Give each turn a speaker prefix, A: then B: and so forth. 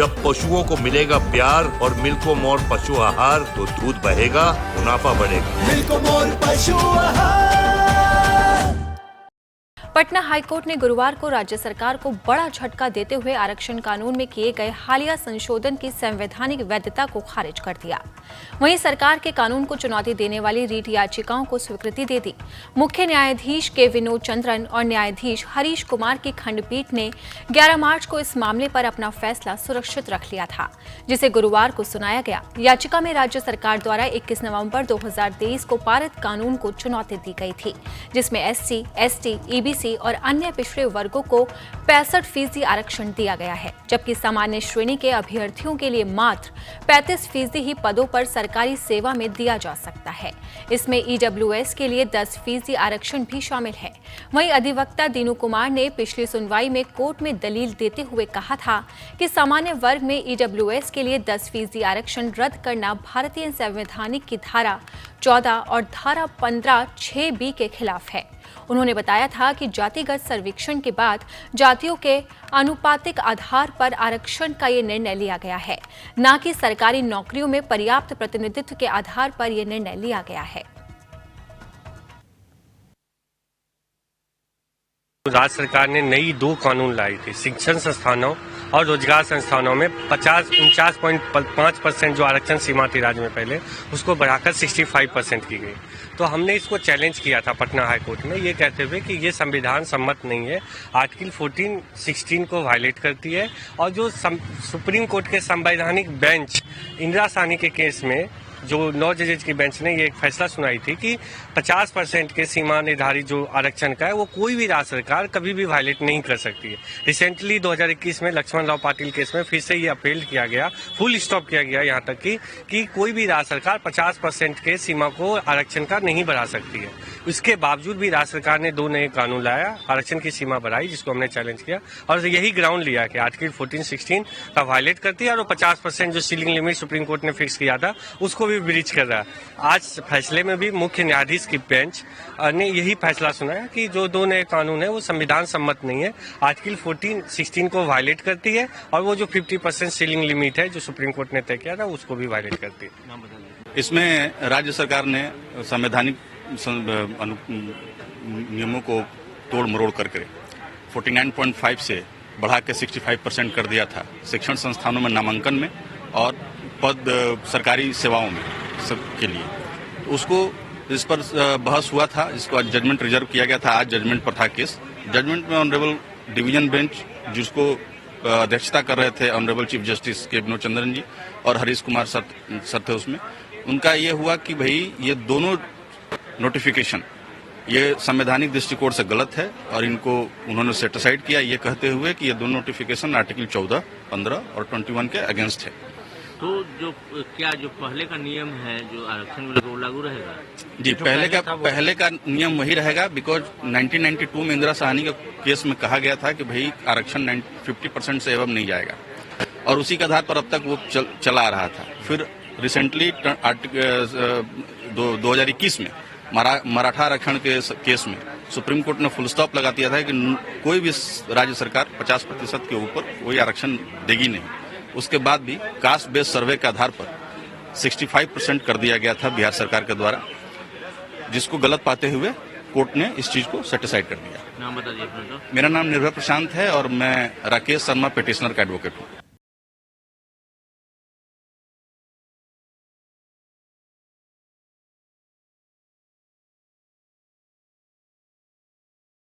A: जब पशुओं को मिलेगा प्यार और मिल्को मोर पशु आहार तो दूध बहेगा, मुनाफा बढ़ेगा।
B: मिल्को मोर पशु आहार।
C: पटना हाईकोर्ट ने गुरुवार को राज्य सरकार को बड़ा झटका देते हुए आरक्षण कानून में किए गए हालिया संशोधन की संवैधानिक वैधता को खारिज कर दिया। वहीं सरकार के कानून को चुनौती देने वाली रीट याचिकाओं को स्वीकृति दे दी। मुख्य न्यायाधीश के विनोद चंद्रन और न्यायाधीश हरीश कुमार की खंडपीठ ने 11 मार्च को इस मामले पर अपना फैसला सुरक्षित रख लिया था, जिसे गुरुवार को सुनाया गया। याचिका में राज्य सरकार द्वारा 21 नवंबर 2023 को पारित कानून को चुनौती दी गई थी, जिसमें SC, ST, EBC और अन्य पिछड़े वर्गों को 65% आरक्षण दिया गया है, जबकि सामान्य श्रेणी के अभ्यर्थियों के लिए मात्र 35% ही पदों पर सरकारी सेवा में दिया जा सकता है। इसमें EWS के लिए 10% आरक्षण भी शामिल है। वहीं अधिवक्ता दीनू कुमार ने पिछली सुनवाई में कोर्ट में दलील देते हुए कहा था कि सामान्य वर्ग में EWS के लिए 10% आरक्षण रद्द करना भारतीय संवैधानिक की धारा 14 और धारा 15(6)B के खिलाफ है। उन्होंने बताया था कि जातिगत सर्वेक्षण के बाद जातियों के आनुपातिक आधार पर आरक्षण का ये निर्णय लिया गया है, न कि सरकारी नौकरियों में पर्याप्त प्रतिनिधित्व के आधार पर यह निर्णय लिया गया है।
D: राज्य सरकार ने नई 2 कानून लाई थी। शिक्षण संस्थानों और रोजगार संस्थानों में 49.5% जो आरक्षण सीमा थी राज्य में पहले, उसको बढ़ाकर 65% की गई। तो हमने इसको चैलेंज किया था पटना हाई कोर्ट में, ये कहते हुए कि ये संविधान सम्मत नहीं है, आर्टिकल 14-16 को वायलेट करती है। और जो सुप्रीम कोर्ट के संवैधानिक बेंच इंदिरा साहनी के केस में जो 9 जजेज की बेंच ने ये एक फैसला सुनाई थी कि 50% के सीमा निर्धारित जो आरक्षण का है वो कोई भी राज्य सरकार कभी भी वायलेट नहीं कर सकती है। रिसेंटली 2021 में लक्ष्मण राव पाटिल केस में फिर से ये अपील किया गया, फुल स्टॉप किया गया यहाँ तक कि कोई भी राज्य सरकार 50% के सीमा को आरक्षण का नहीं बढ़ा सकती है। इसके बावजूद भी राज्य सरकार ने 2 नए कानून लाया, आरक्षण की सीमा बढ़ाई, जिसको हमने चैलेंज किया और यही ग्राउंड लिया कि आर्टिकल 14-16 का वायलेट करती है और 50% जो सीलिंग लिमिट सुप्रीम कोर्ट ने फिक्स किया था उसको भी ब्रीच कर रहा है। आज फैसले में भी मुख्य न्यायाधीश की बेंच ने यही फैसला सुनाया कि जो 2 नए कानून है वो संविधान सम्मत नहीं है, आर्टिकल 14-16 को वायलेट करती है और वो जो 50% सीलिंग लिमिट है जो सुप्रीम कोर्ट ने तय किया था उसको भी वायलेट करती है।
E: इसमें राज्य सरकार ने संवैधानिक नियमों को तोड़ मरोड़ करके 49.5 से बढ़ा के 65% कर दिया था शिक्षण संस्थानों में नामांकन में और पद सरकारी सेवाओं में सबके लिए। तो उसको इस पर बहस हुआ था, जिसको आज जजमेंट रिजर्व किया गया था। आज जजमेंट पर था केस। जजमेंट में ऑनरेबल डिवीजन बेंच, जिसको अध्यक्षता कर रहे थे ऑनरेबल चीफ जस्टिस के विनोद चंद्रन जी और हरीश कुमार सर थे उसमें, उनका ये हुआ कि भाई ये दोनों नोटिफिकेशन ये संवैधानिक दृष्टिकोण से गलत है और इनको उन्होंने सेट असाइड किया, ये कहते हुए कि ये दोनों नोटिफिकेशन आर्टिकल 14, 15 और 21 के अगेंस्ट है।
F: तो जो पहले का नियम है जो आरक्षण वो लागू रहेगा?
E: जी, पहले का नियम वही रहेगा, बिकॉज 1992 में इंदिरा साहनी के केस में कहा गया था कि भाई आरक्षण 50% से एवं नहीं जाएगा और उसी के आधार पर अब तक वो चला आ रहा था। फिर रिसेंटली 2021 में मराठा आरक्षण के केस में सुप्रीम कोर्ट ने फुल स्टॉप लगा दिया था कि कोई भी राज्य सरकार 50% के ऊपर कोई आरक्षण देगी नहीं। उसके बाद भी कास्ट बेस्ड सर्वे के आधार पर 65% कर दिया गया था बिहार सरकार के द्वारा, जिसको गलत पाते हुए कोर्ट ने इस चीज को सेटिसाइड कर दिया।
F: नाम बता दीजिए अपना।
E: मेरा नाम निर्भय प्रशांत है और मैं राकेश शर्मा पिटिशनर का एडवोकेट हूँ।